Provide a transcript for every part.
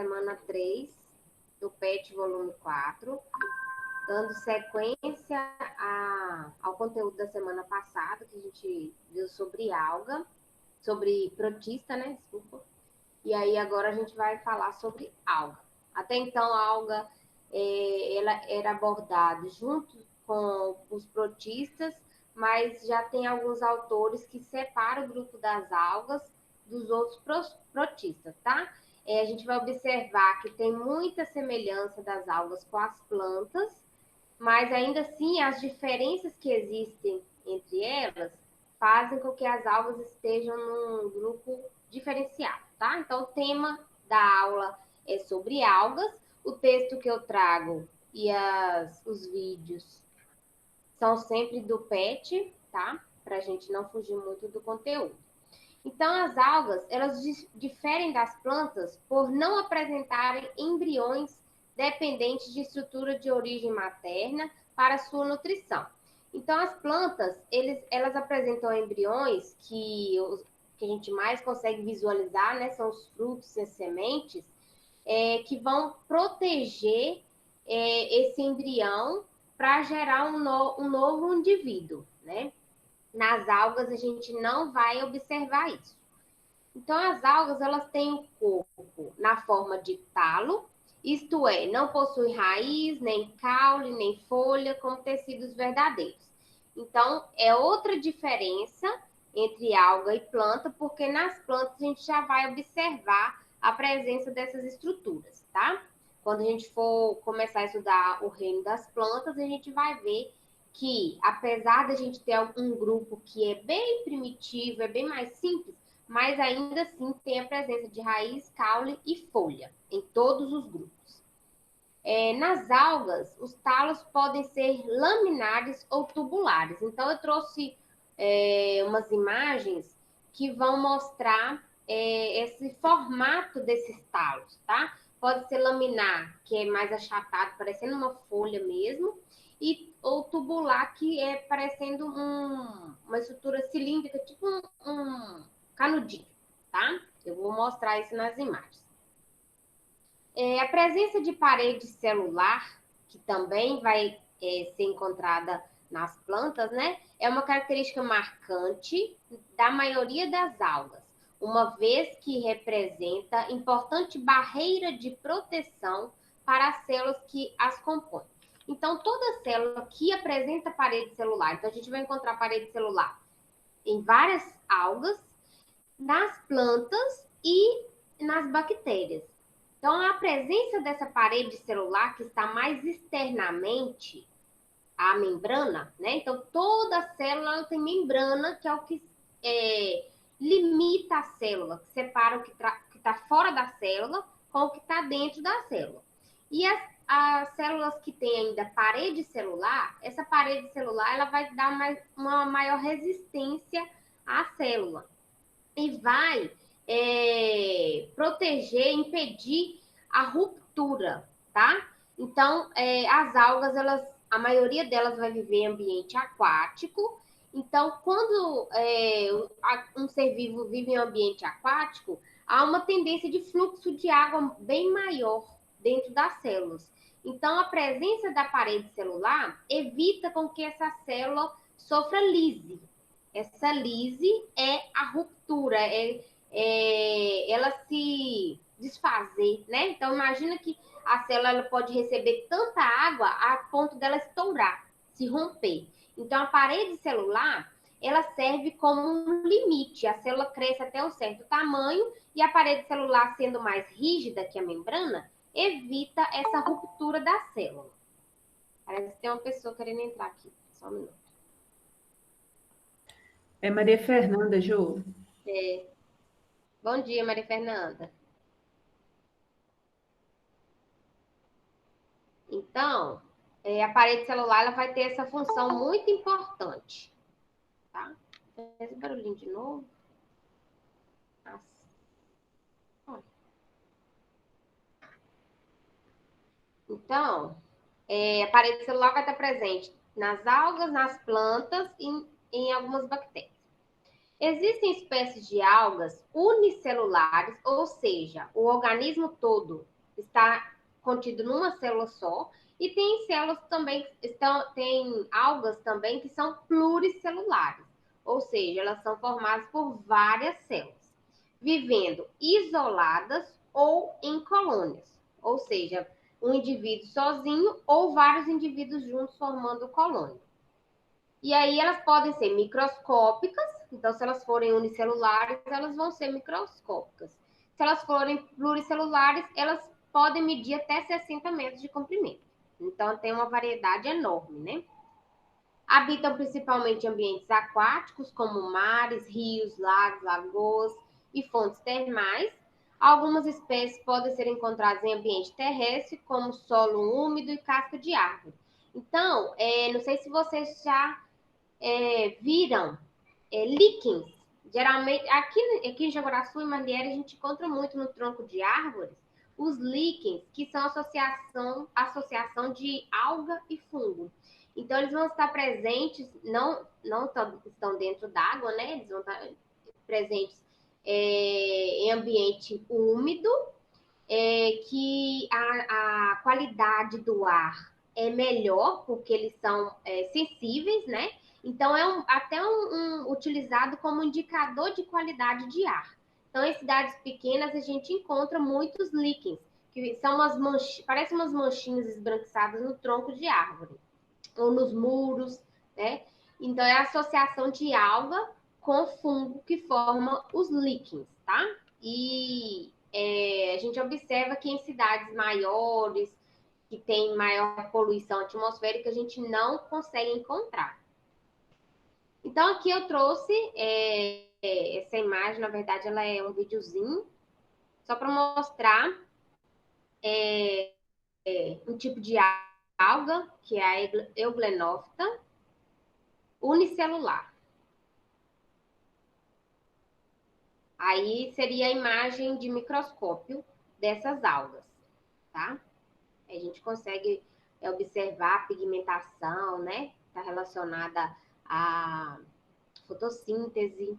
semana 3 do PET volume 4, dando sequência ao conteúdo da semana passada, que a gente viu sobre alga, sobre protista, né? Desculpa. E aí agora a gente vai falar sobre alga. Até então, a alga ela era abordada junto com os protistas, mas já tem alguns autores que separam o grupo das algas dos outros protistas, tá? A gente vai observar que tem muita semelhança das algas com as plantas, mas ainda assim as diferenças que existem entre elas fazem com que as algas estejam num grupo diferenciado, tá? Então, o tema da aula é sobre algas. O texto que eu trago e os vídeos são sempre do PET, tá? Para a gente não fugir muito do conteúdo. Então, as algas, elas diferem das plantas por não apresentarem embriões dependentes de estrutura de origem materna para sua nutrição. Então, as plantas, elas apresentam embriões que a gente mais consegue visualizar, né? São os frutos e as sementes, que vão proteger esse embrião para gerar um novo indivíduo, né? Nas algas, a gente não vai observar isso. Então, as algas, elas têm o corpo na forma de talo, isto é, não possui raiz, nem caule, nem folha, como tecidos verdadeiros. Então, é outra diferença entre alga e planta, porque nas plantas a gente já vai observar a presença dessas estruturas, tá? Quando a gente for começar a estudar o reino das plantas, a gente vai ver que, apesar da gente ter um grupo que é bem primitivo, é bem mais simples, mas ainda assim tem a presença de raiz, caule e folha em todos os grupos. Nas algas, os talos podem ser laminares ou tubulares. Então, eu trouxe umas imagens que vão mostrar esse formato desses talos, tá? Pode ser laminar, que é mais achatado, parecendo uma folha mesmo, ou tubular, que é parecendo uma estrutura cilíndrica, tipo um canudinho, tá? Eu vou mostrar isso nas imagens. A presença de parede celular, que também vai ser encontrada nas plantas, né? É uma característica marcante da maioria das algas, uma vez que representa importante barreira de proteção para as células que as compõem. Então, toda célula que apresenta parede celular, então a gente vai encontrar parede celular em várias algas, nas plantas e nas bactérias. Então, a presença dessa parede celular que está mais externamente à membrana, né? Então, toda célula tem membrana, que é o que limita a célula, que separa o que está fora da célula com o que está dentro da célula. E as células que têm ainda parede celular, essa parede celular ela vai dar uma maior resistência à célula e vai proteger, impedir a ruptura, tá? Então, as algas, a maioria delas vai viver em ambiente aquático. Então, quando um ser vivo vive em ambiente aquático, há uma tendência de fluxo de água bem maior dentro das células. Então, a presença da parede celular evita com que essa célula sofra lise. Essa lise é a ruptura, ela se desfazer, né? Então, imagina que a célula ela pode receber tanta água a ponto dela estourar, se romper. Então, a parede celular, ela serve como um limite. A célula cresce até um certo tamanho e a parede celular, sendo mais rígida que a membrana, evita essa ruptura da célula. Parece que tem uma pessoa querendo entrar aqui. Só um minuto. É Maria Fernanda, Jô. Bom dia, Maria Fernanda. Então, a parede celular ela vai ter essa função muito importante. Tá? Fez barulhinho de novo. Então, a parede celular vai estar presente nas algas, nas plantas e em algumas bactérias. Existem espécies de algas unicelulares, ou seja, o organismo todo está contido numa célula só, e tem células também, tem algas também que são pluricelulares, ou seja, elas são formadas por várias células, vivendo isoladas ou em colônias, ou seja, um indivíduo sozinho ou vários indivíduos juntos formando colônia. E aí elas podem ser microscópicas, então se elas forem unicelulares, elas vão ser microscópicas. Se elas forem pluricelulares, elas podem medir até 60 metros de comprimento. Então tem uma variedade enorme, né? Habitam principalmente em ambientes aquáticos, como mares, rios, lagos, lagoas e fontes termais. Algumas espécies podem ser encontradas em ambiente terrestre, como solo úmido e casca de árvore. Então, não sei se vocês já viram líquens. Geralmente, aqui em Jaguaraçu e Mangueira, a gente encontra muito no tronco de árvores os líquens, que são associação de alga e fungo. Então, eles vão estar presentes, não estão dentro d'água, né? Eles vão estar presentes em ambiente úmido, que a qualidade do ar é melhor, porque eles são sensíveis, né? Então, até utilizado como indicador de qualidade de ar. Então, em cidades pequenas, a gente encontra muitos líquens, que são parecem umas manchinhas esbranquiçadas no tronco de árvore, ou nos muros, né? Então, é a associação de alga com fungo que forma os líquens, tá? E a gente observa que em cidades maiores, que tem maior poluição atmosférica, a gente não consegue encontrar. Então, aqui eu trouxe essa imagem, na verdade, ela é um videozinho, só para mostrar um tipo de alga, que é a Euglenophyta unicelular. Aí seria a imagem de microscópio dessas algas, tá? A gente consegue observar a pigmentação, né? Está relacionada à fotossíntese.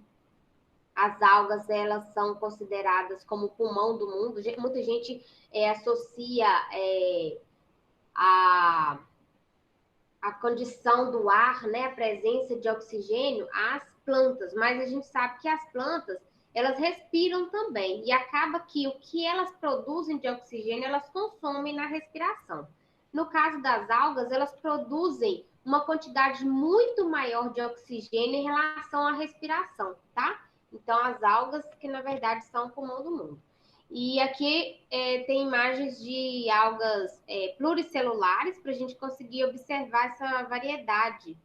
As algas, elas são consideradas como o pulmão do mundo. Muita gente associa a condição do ar, né? A presença de oxigênio às plantas. Mas a gente sabe que as plantas, elas respiram também. E acaba que o que elas produzem de oxigênio, elas consomem na respiração. No caso das algas, elas produzem uma quantidade muito maior de oxigênio em relação à respiração, tá? Então, as algas, que na verdade são o pulmão do mundo. E aqui tem imagens de algas pluricelulares para a gente conseguir observar essa variedade,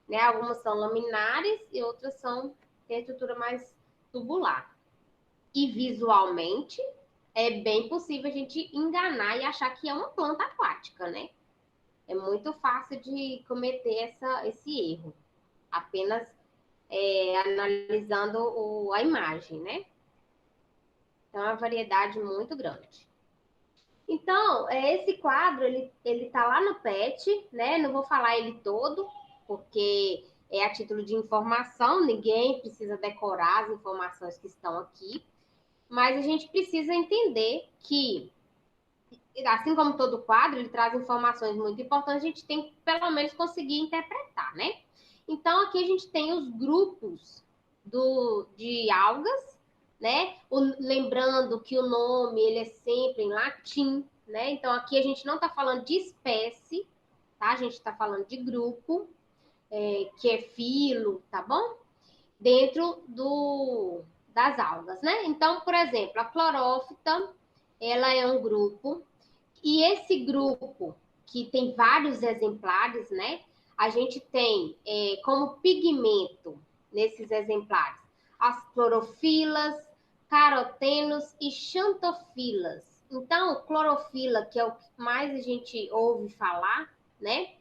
né? Algumas são laminares e outras têm a estrutura mais tubular. E visualmente é bem possível a gente enganar e achar que é uma planta aquática, né? É muito fácil de cometer esse erro, apenas analisando a imagem, né? Então, é uma variedade muito grande. Então, esse quadro, ele tá lá no PET, né? Não vou falar ele todo, porque é a título de informação, ninguém precisa decorar as informações que estão aqui, mas a gente precisa entender que, assim como todo quadro, ele traz informações muito importantes, a gente tem que, pelo menos, conseguir interpretar, né? Então, aqui a gente tem os grupos de algas, né? Lembrando que o nome, ele é sempre em latim, né? Então, aqui a gente não está falando de espécie, tá? A gente está falando de grupo, que é filo, tá bom? Dentro das algas, né? Então, por exemplo, a clorófita, ela é um grupo, e esse grupo, que tem vários exemplares, né? A gente tem como pigmento nesses exemplares as clorofilas, carotenos e xantofilas. Então, clorofila, que é o que mais a gente ouve falar, né?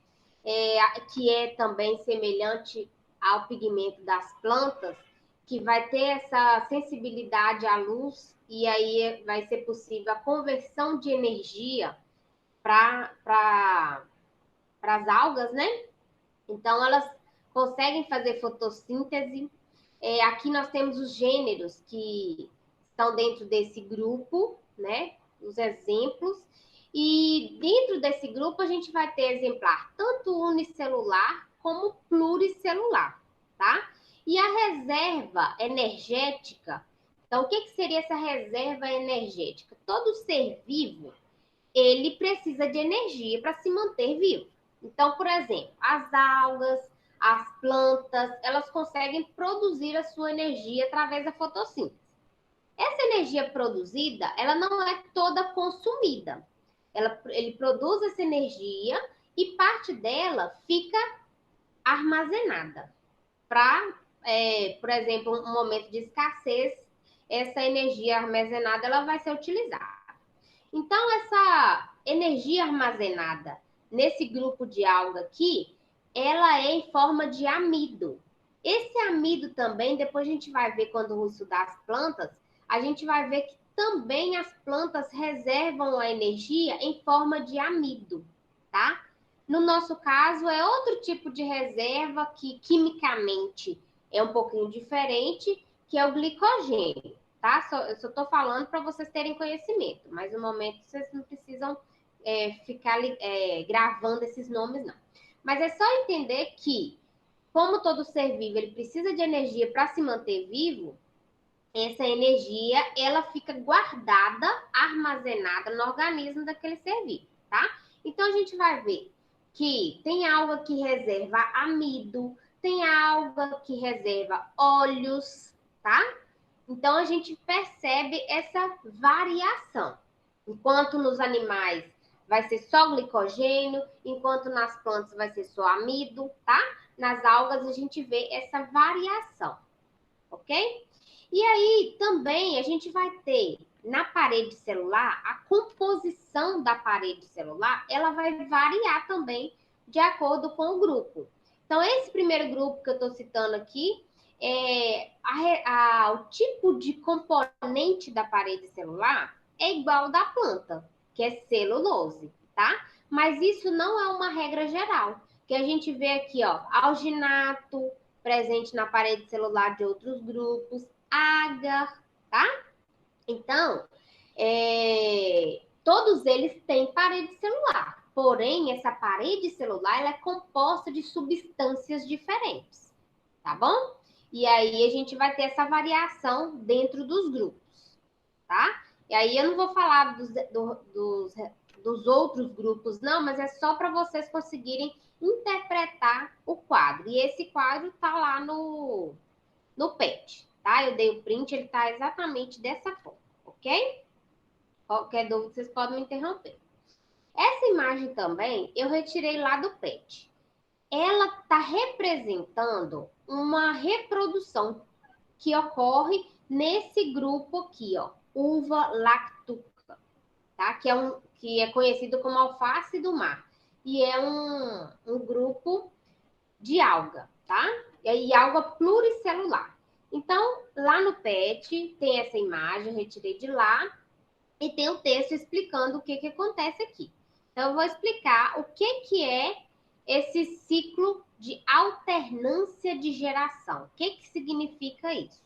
Que é também semelhante ao pigmento das plantas, que vai ter essa sensibilidade à luz, e aí vai ser possível a conversão de energia para as algas, né? Então, elas conseguem fazer fotossíntese. Aqui nós temos os gêneros que estão dentro desse grupo, né? os exemplos. E dentro desse grupo a gente vai ter exemplar tanto unicelular como pluricelular, tá? E a reserva energética, então o que seria essa reserva energética? Todo ser vivo, ele precisa de energia para se manter vivo. Então, por exemplo, as algas, as plantas, elas conseguem produzir a sua energia através da fotossíntese. Essa energia produzida, ela não é toda consumida. Ele produz essa energia e parte dela fica armazenada para, por exemplo, um momento de escassez, essa energia armazenada ela vai ser utilizada. Então, essa energia armazenada nesse grupo de alga aqui, ela é em forma de amido. Esse amido também, depois a gente vai ver quando estudar as plantas, a gente vai ver que também as plantas reservam a energia em forma de amido, tá? No nosso caso, é outro tipo de reserva que quimicamente é um pouquinho diferente, que é o glicogênio, tá? Eu só estou falando para vocês terem conhecimento, mas no momento vocês não precisam ficar gravando esses nomes, não. Mas é só entender que, como todo ser vivo, ele precisa de energia para se manter vivo, essa energia, ela fica guardada, armazenada no organismo daquele ser vivo, tá? Então, a gente vai ver que tem alga que reserva amido, tem alga que reserva óleos, tá? Então, a gente percebe essa variação. Enquanto nos animais vai ser só glicogênio, enquanto nas plantas vai ser só amido, tá? Nas algas a gente vê essa variação, ok? E aí também a gente vai ter na parede celular, a composição da parede celular, ela vai variar também de acordo com o grupo. Então, esse primeiro grupo que eu estou citando aqui, o tipo de componente da parede celular é igual ao da planta, que é celulose, tá? Mas isso não é uma regra geral, que a gente vê aqui, ó, alginato presente na parede celular de outros grupos, agar, tá? Então, todos eles têm parede celular, porém, essa parede celular ela é composta de substâncias diferentes, tá bom? E aí a gente vai ter essa variação dentro dos grupos, tá? E aí eu não vou falar dos outros grupos, não, mas é só para vocês conseguirem interpretar o quadro. E esse quadro tá lá no PET, tá? Eu dei o print, ele tá exatamente dessa forma, ok? Qualquer dúvida, vocês podem me interromper. Essa imagem também eu retirei lá do PET. Ela está representando uma reprodução que ocorre nesse grupo aqui, ó, uva lactuca, tá? Que é conhecido como alface do mar. E é um grupo de alga, tá? E alga pluricelular. Então, lá no PET tem essa imagem, eu retirei de lá, e tem um texto explicando o que acontece aqui. Então, eu vou explicar o que é esse ciclo de alternância de geração. O que significa isso?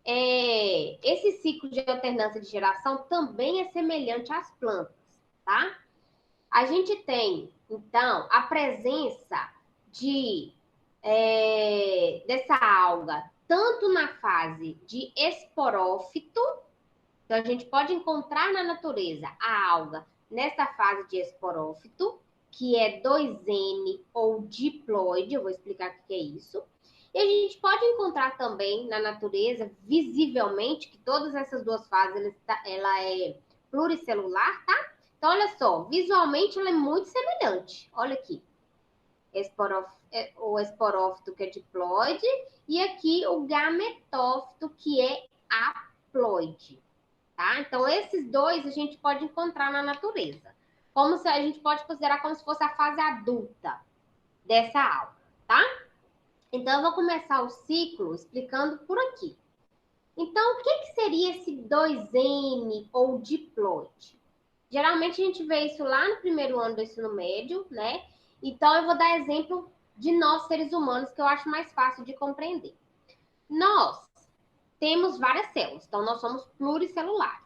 Esse ciclo de alternância de geração também é semelhante às plantas, tá? A gente tem, então, a presença dessa alga tanto na fase de esporófito, então a gente pode encontrar na natureza a alga nessa fase de esporófito, que é 2N ou diploide, eu vou explicar o que é isso. E a gente pode encontrar também na natureza, visivelmente, que todas essas duas fases, ela é pluricelular, tá? Então, olha só, visualmente ela é muito semelhante. Olha aqui, o esporófito, que é diploide, e aqui o gametófito, que é haploide, tá? Então, esses dois a gente pode encontrar na natureza. Como se a gente pode considerar como se fosse a fase adulta dessa alga, tá? Então, eu vou começar o ciclo explicando por aqui. Então, o que seria esse 2N ou diploide? Geralmente a gente vê isso lá no primeiro ano do ensino médio, né? Então, eu vou dar exemplo de nós, seres humanos, que eu acho mais fácil de compreender. Nós temos várias células, então nós somos pluricelulares.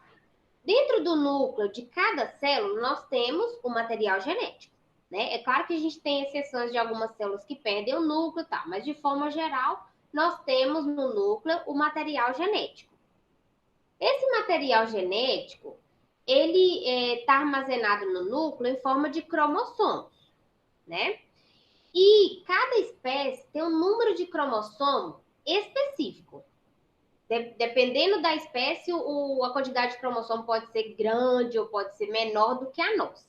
Dentro do núcleo de cada célula, nós temos o material genético, né? É claro que a gente tem exceções de algumas células que perdem o núcleo, tá? Mas de forma geral, nós temos no núcleo o material genético. Esse material genético, ele está armazenado no núcleo em forma de cromossomos, né? E cada espécie tem um número de cromossomo específico. Dependendo da espécie, a quantidade de cromossomo pode ser grande ou pode ser menor do que a nossa.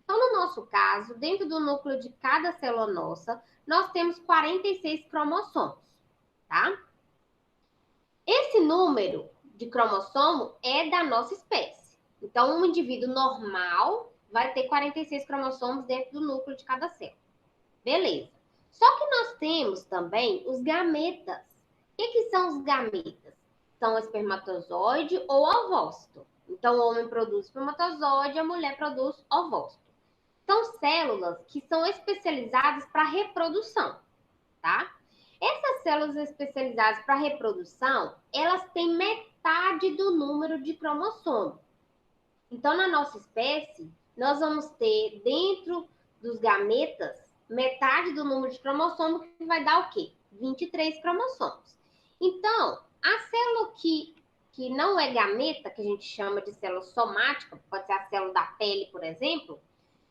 Então, no nosso caso, dentro do núcleo de cada célula nossa, nós temos 46 cromossomos, tá? Esse número de cromossomo é da nossa espécie. Então, um indivíduo normal vai ter 46 cromossomos dentro do núcleo de cada célula. Beleza. Só que nós temos também os gametas. O que são os gametas? São o espermatozoide ou ovócito. Então, o homem produz espermatozoide, a mulher produz ovócito. São células que são especializadas para reprodução, tá? Essas células especializadas para reprodução, elas têm metade do número de cromossomo. Então, na nossa espécie, nós vamos ter dentro dos gametas metade do número de cromossomo, que vai dar o quê? 23 cromossomos. Então, a célula que não é gameta, que a gente chama de célula somática, pode ser a célula da pele, por exemplo,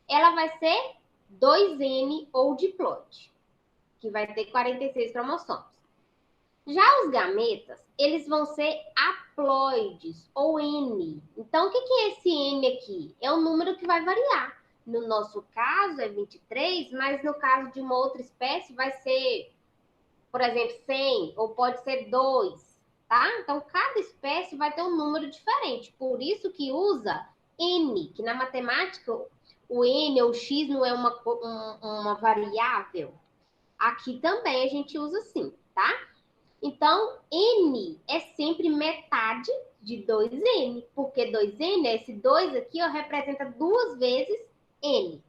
ela vai ser 2N ou diploide, que vai ter 46 cromossomos. Já os gametas, eles vão ser haploides ou N. Então, o que é esse N aqui? É um número que vai variar. No nosso caso é 23, mas no caso de uma outra espécie vai ser, por exemplo, 100 ou pode ser 2, tá? Então, cada espécie vai ter um número diferente. Por isso que usa N, que na matemática o N ou o X não é uma variável. Aqui também a gente usa assim, tá? Então, N é sempre metade de 2N, porque 2N, esse 2 aqui, ó, representa 2 vezes N,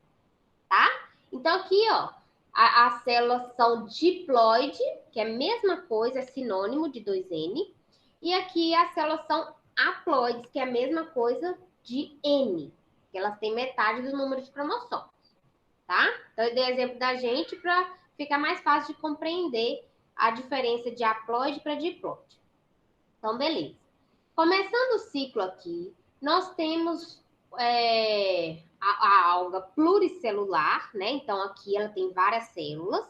tá? Então, aqui, ó, as células são diploide, que é a mesma coisa, é sinônimo de 2N, e aqui as células são haploides, que é a mesma coisa de N, que elas têm metade do número de cromossomos, tá? Então, eu dei exemplo da gente para ficar mais fácil de compreender a diferença de haploide para diploide. Então, beleza. Começando o ciclo aqui, nós temos a alga pluricelular, né? Então, aqui ela tem várias células.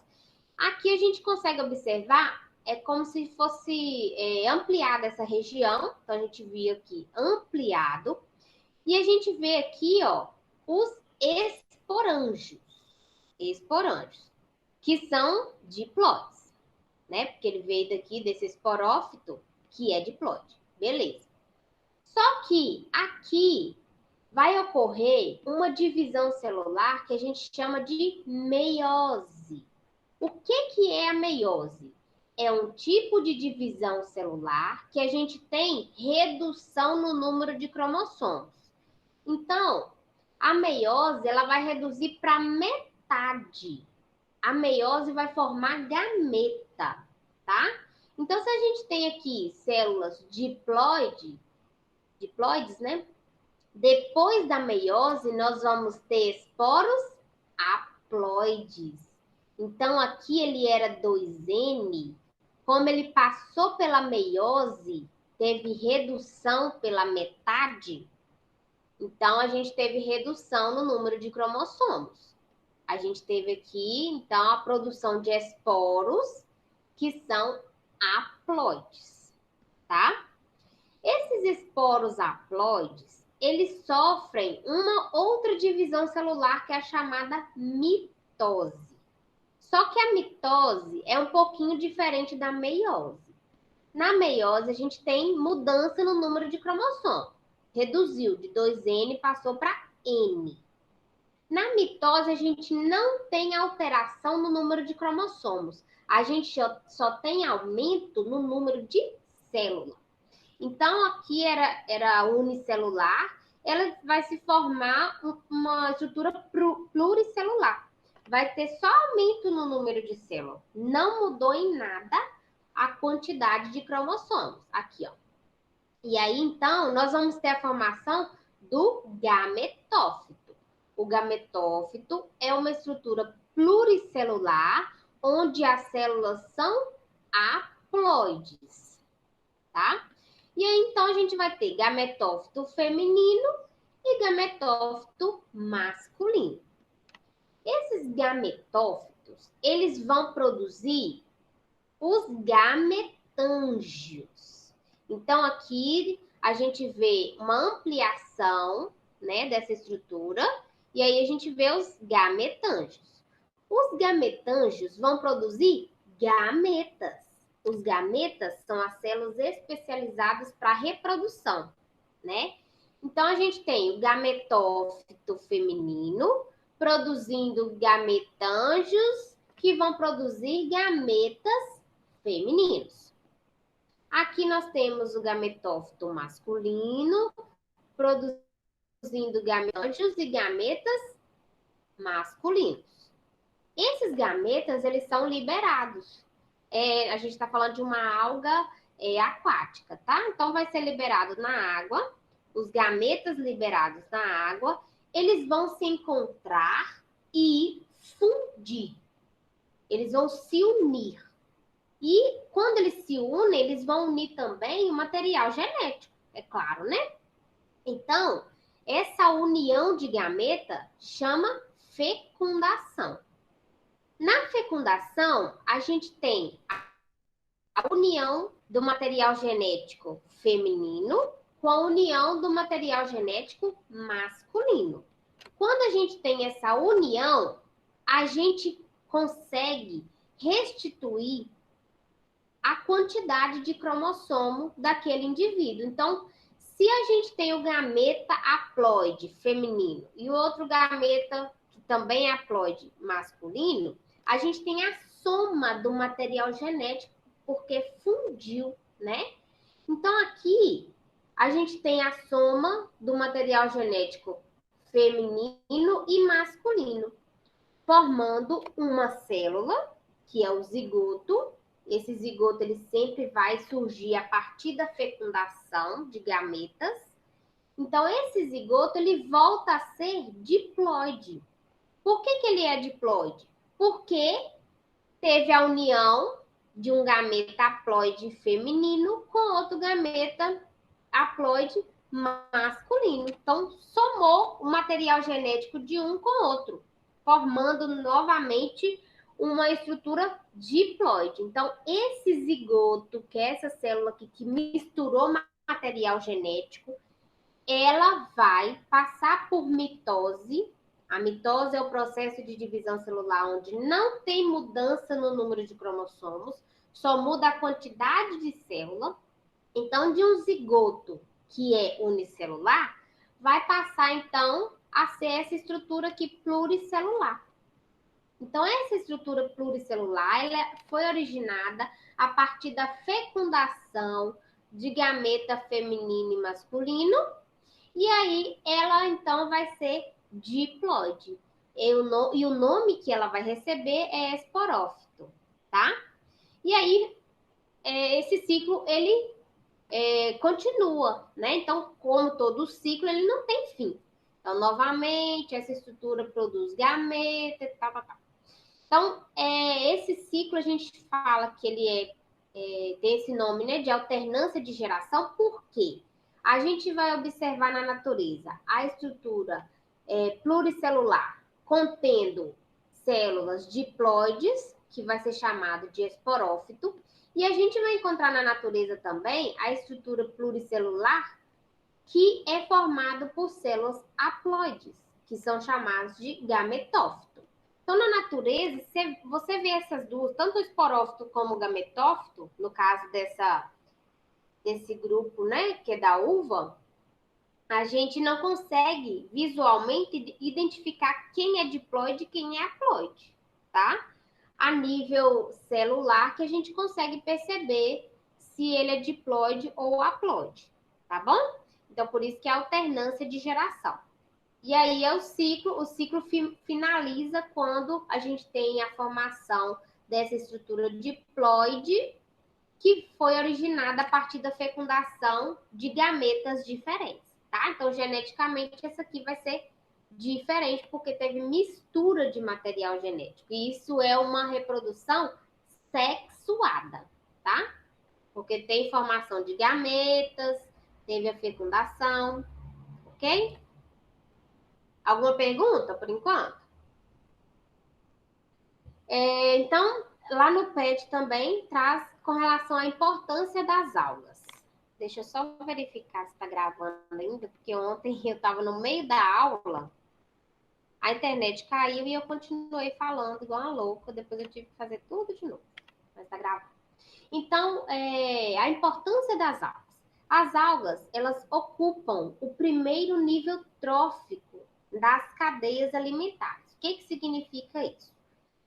Aqui a gente consegue observar, é como se fosse ampliada essa região. Então, a gente vê aqui ampliado. E a gente vê aqui, ó, os esporângios, que são diploides, né? Porque ele veio daqui desse esporófito, que é diploide. Beleza. Só que aqui vai ocorrer uma divisão celular que a gente chama de meiose. O que é a meiose? É um tipo de divisão celular que a gente tem redução no número de cromossomos. Então, a meiose ela vai reduzir para metade. A meiose vai formar gameta, tá? Então, se a gente tem aqui células diploides, né? Depois da meiose, nós vamos ter esporos haploides. Então, aqui ele era 2N. Como ele passou pela meiose, teve redução pela metade. Então, a gente teve redução no número de cromossomos. A gente teve aqui, então, a produção de esporos, que são haploides, tá? Esses esporos haploides, eles sofrem uma outra divisão celular que é a chamada mitose. Só que a mitose é um pouquinho diferente da meiose. Na meiose, a gente tem mudança no número de cromossomos. Reduziu de 2N, passou para N. Na mitose, a gente não tem alteração no número de cromossomos. A gente só tem aumento no número de células. Então, aqui era unicelular, ela vai se formar uma estrutura pluricelular. Vai ter só aumento no número de células. Não mudou em nada a quantidade de cromossomos. Aqui, ó. E aí, então, nós vamos ter a formação do gametófito. O gametófito é uma estrutura pluricelular onde as células são haploides, tá? E aí, então, a gente vai ter gametófito feminino e gametófito masculino. Esses gametófitos, eles vão produzir os gametângios. Então, aqui a gente vê uma ampliação, né, dessa estrutura, e aí a gente vê os gametângios. Os gametângios vão produzir gametas. Os gametas são as células especializadas para reprodução, né? Então, a gente tem o gametófito feminino produzindo gametângios que vão produzir gametas femininos. Aqui nós temos o gametófito masculino produzindo gametângios e gametas masculinos. Esses gametas, eles são liberados. A gente está falando de uma alga aquática, tá? Então, vai ser liberado na água. Os gametas liberados na água, eles vão se encontrar e fundir. Eles vão se unir. E quando eles se unem, eles vão unir também o material genético, é claro, né? Então, essa união de gameta chama fecundação. Na fecundação, a gente tem a união do material genético feminino com a união do material genético masculino. Quando a gente tem essa união, a gente consegue restituir a quantidade de cromossomo daquele indivíduo. Então, se a gente tem o gameta haploide feminino e o outro gameta que também é haploide masculino, a gente tem a soma do material genético porque fundiu, né? Então, aqui a gente tem a soma do material genético feminino e masculino, formando uma célula, que é o zigoto. Esse zigoto ele sempre vai surgir a partir da fecundação de gametas. Então, esse zigoto ele volta a ser diploide. Por que ele é diploide? Porque teve a união de um gameta haploide feminino com outro gameta haploide masculino. Então, somou o material genético de um com o outro, formando novamente uma estrutura diploide. Então, esse zigoto, que é essa célula aqui que misturou material genético, ela vai passar por mitose. A mitose é o processo de divisão celular onde não tem mudança no número de cromossomos, só muda a quantidade de célula. Então, de um zigoto que é unicelular, vai passar, então, a ser essa estrutura aqui pluricelular. Então, essa estrutura pluricelular ela foi originada a partir da fecundação de gameta feminino e masculino, e aí ela, então, vai ser diploide. E o nome que ela vai receber é esporófito, tá? E aí, esse ciclo, ele continua, né? Então, como todo ciclo, ele não tem fim. Então, novamente, essa estrutura produz gameta, tal, tal, tal. Então, esse ciclo a gente fala que ele tem esse nome, né, de alternância de geração, por quê? A gente vai observar na natureza a estrutura pluricelular contendo células diploides, que vai ser chamado de esporófito, e a gente vai encontrar na natureza também a estrutura pluricelular que é formado por células haploides, que são chamadas de gametófito. Então, na natureza, você vê essas duas, tanto o esporófito como o gametófito, no caso desse grupo, né, que é da uva, a gente não consegue visualmente identificar quem é diploide e quem é haploide, tá? A nível celular que a gente consegue perceber se ele é diploide ou haploide, tá bom? Então, por isso que é alternância de geração. E aí é o ciclo finaliza quando a gente tem a formação dessa estrutura diploide, que foi originada a partir da fecundação de gametas diferentes, tá? Então, geneticamente, essa aqui vai ser diferente porque teve mistura de material genético. E isso é uma reprodução sexuada, tá? Porque tem formação de gametas, teve a fecundação, ok? Alguma pergunta por enquanto? Então, lá no PET também traz com relação à importância das algas. Deixa eu só verificar se está gravando ainda, porque ontem eu estava no meio da aula, a internet caiu e eu continuei falando igual uma louca, depois eu tive que fazer tudo de novo. Mas está gravando. Então, a importância das algas. As algas, elas ocupam o primeiro nível trófico das cadeias alimentares. O que significa isso?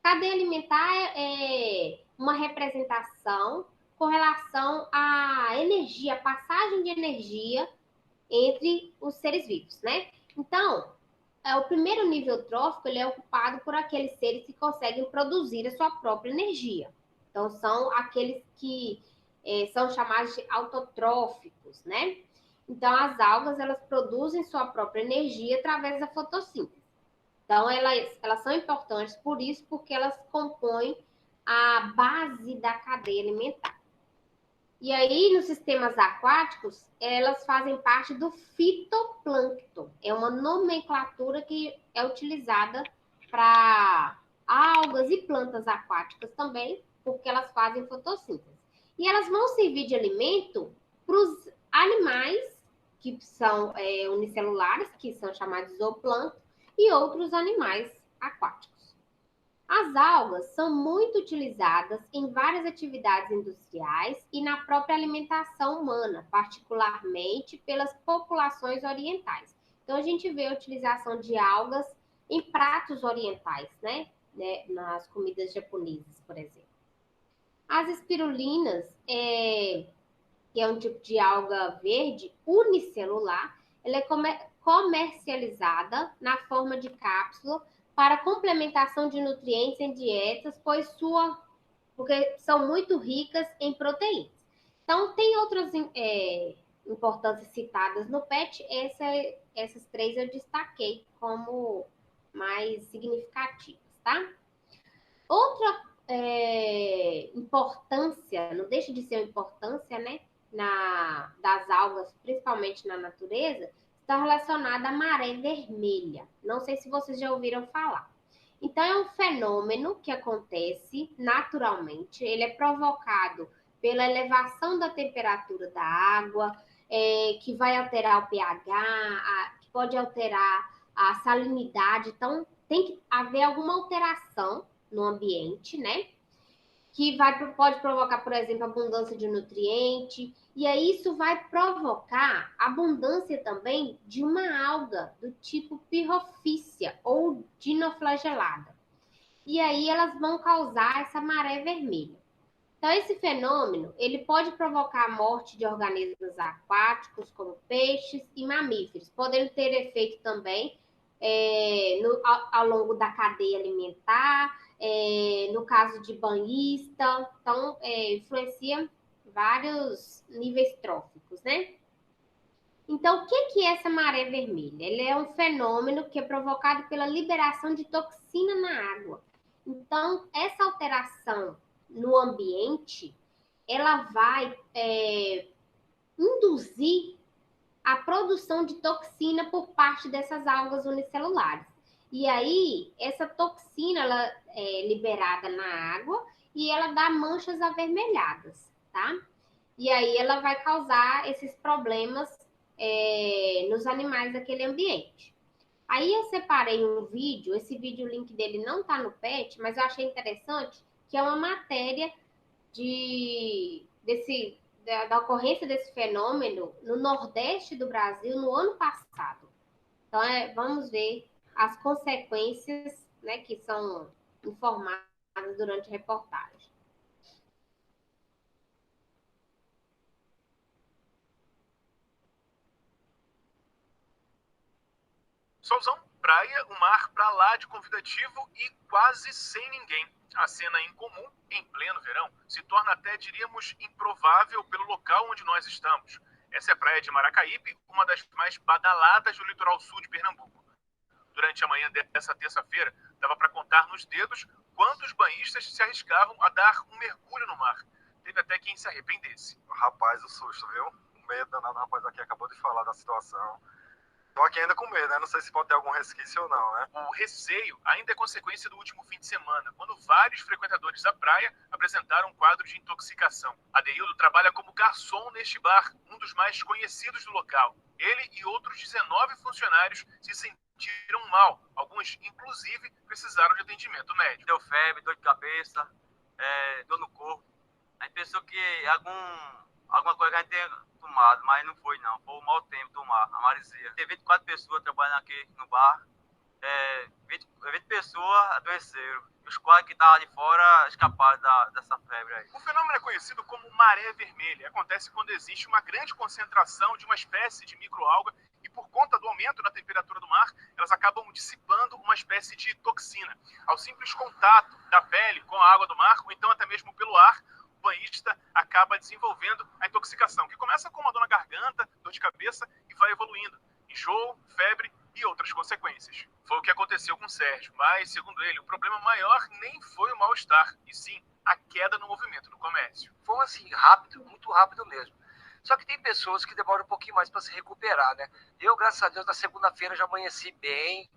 Cadeia alimentar é uma representação com relação à energia, a passagem de energia entre os seres vivos, né? Então, o primeiro nível trófico ele é ocupado por aqueles seres que conseguem produzir a sua própria energia. Então, são aqueles que são chamados de autotróficos, né? Então, as algas, elas produzem sua própria energia através da fotossíntese. Então, elas são importantes por isso, porque elas compõem a base da cadeia alimentar. E aí, nos sistemas aquáticos, elas fazem parte do fitoplâncton. É uma nomenclatura que é utilizada para algas e plantas aquáticas também, porque elas fazem fotossíntese. E elas vão servir de alimento para os animais que são unicelulares, que são chamados de zooplâncton, e outros animais aquáticos. As algas são muito utilizadas em várias atividades industriais e na própria alimentação humana, particularmente pelas populações orientais. Então, a gente vê a utilização de algas em pratos orientais, né? Nas comidas japonesas, por exemplo. As espirulinas, que é um tipo de alga verde unicelular, ela é comercializada na forma de cápsula para complementação de nutrientes em dietas, porque são muito ricas em proteínas. Então, tem outras importâncias citadas no PET, essas três eu destaquei como mais significativas, tá? Outra importância, não deixa de ser uma importância, né, das algas, principalmente na natureza, está relacionada à maré vermelha. Não sei se vocês já ouviram falar. Então, é um fenômeno que acontece naturalmente, ele é provocado pela elevação da temperatura da água, que vai alterar o pH, que pode alterar a salinidade. Então, tem que haver alguma alteração no ambiente, né? Que pode provocar, por exemplo, abundância de nutriente, e aí isso vai provocar abundância também de uma alga do tipo pirrofícia ou dinoflagelada. E aí elas vão causar essa maré vermelha. Então, esse fenômeno, ele pode provocar a morte de organismos aquáticos, como peixes e mamíferos, podendo ter efeito também ao longo da cadeia alimentar, no caso de banhista, então influencia vários níveis tróficos, né? Então, o que é essa maré vermelha? Ele é um fenômeno que é provocado pela liberação de toxina na água. Então, essa alteração no ambiente, ela vai induzir a produção de toxina por parte dessas algas unicelulares. E aí, essa toxina, ela é liberada na água e ela dá manchas avermelhadas, tá? E aí, ela vai causar esses problemas nos animais daquele ambiente. Aí, eu separei um vídeo, esse vídeo, o link dele não tá no PET, mas eu achei interessante, que é uma matéria da ocorrência desse fenômeno no Nordeste do Brasil no ano passado. Então, vamos ver as consequências, né, que são informadas durante a reportagem. Solzão praia, o mar pra lá de convidativo e quase sem ninguém. A cena incomum, em pleno verão, se torna até, diríamos, improvável pelo local onde nós estamos. Essa é a praia de Maracaípe, uma das mais badaladas do litoral sul de Pernambuco. Durante a manhã dessa terça-feira, dava para contar nos dedos quantos banhistas se arriscavam a dar um mergulho no mar. Teve até quem se arrependesse. Rapaz, o susto, viu? O medo danado, o rapaz aqui acabou de falar da situação. Tô aqui ainda com medo, né? Não sei se pode ter algum resquício ou não, né? O receio ainda é consequência do último fim de semana, quando vários frequentadores da praia apresentaram um quadro de intoxicação. Adeildo trabalha como garçom neste bar, um dos mais conhecidos do local. Ele e outros 19 funcionários se sentiram mal. Alguns, inclusive, precisaram de atendimento médico. Deu febre, dor de cabeça, dor no corpo. A gente pensou que alguma coisa que a gente tinha tomado, mas não foi não. Foi o mau tempo do mar, a maresia. Tem 24 pessoas trabalhando aqui no bar. 20 pessoas adoeceram. Os 4 que estavam de fora escaparam dessa febre aí. O fenômeno é conhecido como maré vermelha. Acontece quando existe uma grande concentração de uma espécie de microalga e, por conta do aumento na temperatura do mar, elas acabam dissipando uma espécie de toxina. Ao simples contato da pele com a água do mar, ou então até mesmo pelo ar, o banhista acaba desenvolvendo a intoxicação, que começa com uma dor na garganta, dor de cabeça e vai evoluindo. Enjoo, febre e outras consequências. Foi o que aconteceu com o Sérgio, mas, segundo ele, o problema maior nem foi o mal-estar, e sim a queda no movimento do comércio. Foi assim, rápido, muito rápido mesmo. Só que tem pessoas que demoram um pouquinho mais para se recuperar, né? Eu, graças a Deus, na segunda-feira já amanheci bem,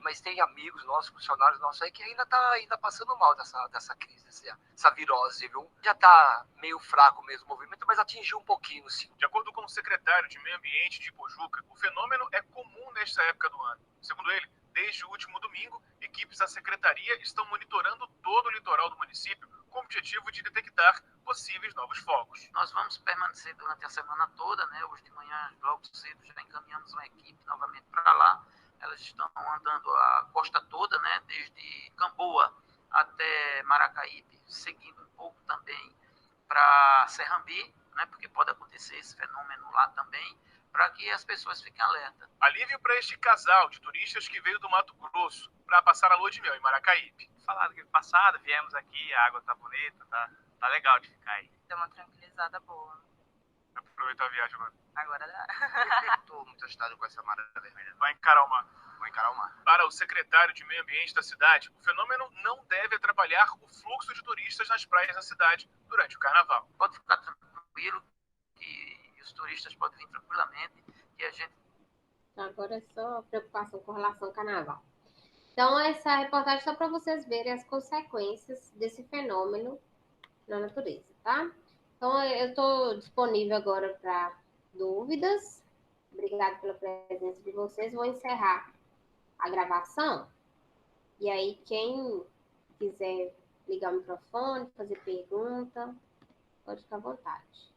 mas tem amigos nossos, funcionários nossos aí que ainda passando mal dessa crise, essa virose, viu? Já tá meio fraco mesmo o movimento, mas atingiu um pouquinho, sim. De acordo com o secretário de Meio Ambiente de Ipojuca, o fenômeno é comum nesta época do ano. Segundo ele, desde o último domingo, equipes da secretaria estão monitorando todo o litoral do município com o objetivo de detectar possíveis novos focos. Nós vamos permanecer durante a semana toda, né? Hoje de manhã, logo cedo, já encaminhamos uma equipe novamente para lá. Elas estão andando a costa toda, né? Desde Camboa até Maracaípe, seguindo um pouco também para Serrambi, né? Porque pode acontecer esse fenômeno lá também, para que as pessoas fiquem alertas. Alívio para este casal de turistas que veio do Mato Grosso para passar a lua de mel em Maracaípe. Falaram que passado, viemos aqui, a água tá bonita, tá legal de ficar aí. Deu uma tranquilizada boa. Aproveitar a viagem agora. Agora dá. Estou muito assustado com essa maré vermelha. Vai encarar o mar. Vou encarar o mar. Para o secretário de Meio Ambiente da cidade, o fenômeno não deve atrapalhar o fluxo de turistas nas praias da cidade durante o carnaval. Pode ficar tranquilo que os turistas podem vir tranquilamente, que a gente... Agora é só preocupação com relação ao carnaval. Então, essa reportagem é só para vocês verem as consequências desse fenômeno na natureza, tá? Então, eu estou disponível agora para dúvidas. Obrigada pela presença de vocês. Vou encerrar a gravação. E aí, quem quiser ligar o microfone, fazer pergunta, pode ficar à vontade.